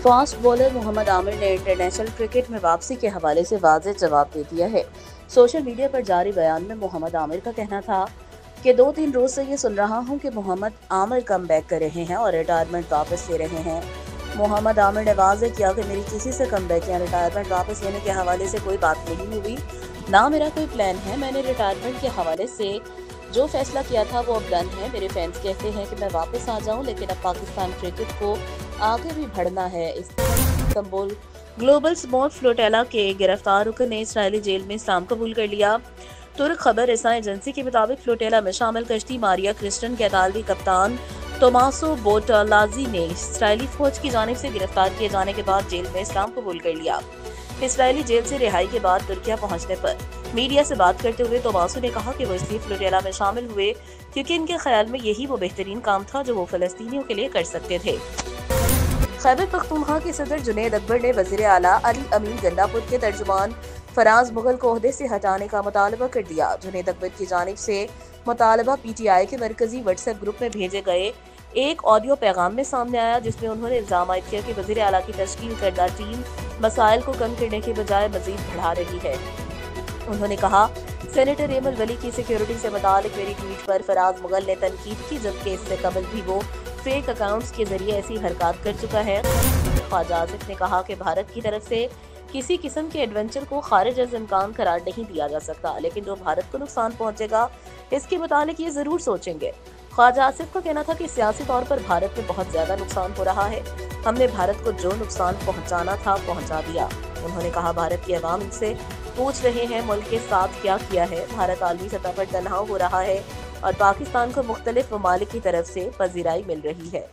Fast bowler Mohammad Aamir ने international cricket में वापसी के हवाले से वाज़ेह जवाब दे दिया है। सोशल मीडिया पर जारी बयान में मोहम्मद आमिर का कहना था कि 2-3 रोज से ये सुन रहा हूं कि मोहम्मद आमिर कम बैक कर रहे हैं और रिटायरमेंट वापस ले रहे हैं। मोहम्मद आमिर ने वाज़ेह किया कि मेरी किसी से कम बैक या रिटायरमेंट वापस लेने के हवाले से कोई बात नहीं हुई, ना मेरा कोई प्लान है। मैंने रिटायरमेंट के हवाले से जो फैसला किया था वो अब डन है। मेरे फैंस कहते हैं कि मैं वापस आ जाऊं, लेकिन अब पाकिस्तान क्रिकेट को आगे भी बढ़ना है। इस्तांबुल ग्लोबल स्पोर्ट फ्लोटेला के गिरफ्तार रुकन ने इसराइली जेल में इस्लाम कबूल कर लिया। तुर्क खबर रसां एजेंसी के मुताबिक फ्लोटेला में शामिल कश्ती मारिया क्रिस्टन के अतालवी कप्तान तोमासो बोटालाजी ने इसराइली फौज की जानिब से गिरफ्तार किए जाने के बाद जेल में इस्लाम कबूल कर लिया। इसराइली जेल से रिहाई के बाद तुर्किया पहुंचने पर मीडिया से बात करते हुए तोमासो ने कहा कि वो इसलिए फ्लोटेला में शामिल हुए क्योंकि इनके ख्याल में यही वो बेहतरीन काम था जो वो फलस्तीनियों के लिए कर सकते थे। खैबर पख्तूनख्वा के सदर जुनैद अकबर ने वज़ीर आला अली अमीन गंडापुर के तर्जुमान फराज मुगल को ओहदे से हटाने का मुतालबा कर दिया। जुनैद अकबर की जानिब से मुतालबा पीटीआई के मरकजी व्हाट्सएप ग्रुप में भेजे गए एक ऑडियो पैगाम में सामने आया, जिसमें उन्होंने इल्जाम आयद किया कि वज़ीर आला की तश्कील करदा टीम मसाइल को कम करने के बजाय मजीद बढ़ा रही है। उन्होंने कहा, सेनेटर एमल वली की सिक्योरिटी से मुतालिक मेरी ट्वीट पर फराज मुगल ने तनकीद की, जबकि इससे कबल भी वो फेक अकाउंट्स के जरिए ऐसी हरकत कर चुका है। ख्वाजा आसिफ ने कहा कि भारत की तरफ से किसी किस्म के एडवेंचर को खारिज अज़ इम्कान करार नहीं दिया जा सकता, लेकिन जो भारत को नुकसान पहुंचेगा इसके मुतालिक ये जरूर सोचेंगे। ख्वाजा आसिफ का कहना था कि सियासी तौर पर भारत में बहुत ज्यादा नुकसान हो रहा है। हमने भारत को जो नुकसान पहुंचाना था पहुंचा दिया। उन्होंने कहा, भारत की अवाम इनसे पूछ रहे हैं मुल्क के साथ क्या किया है। भारत आलमी सतह पर तन्हा हो रहा है और पाकिस्तान को मुख्तलिफ ममालिक की तरफ से पजीराई मिल रही है।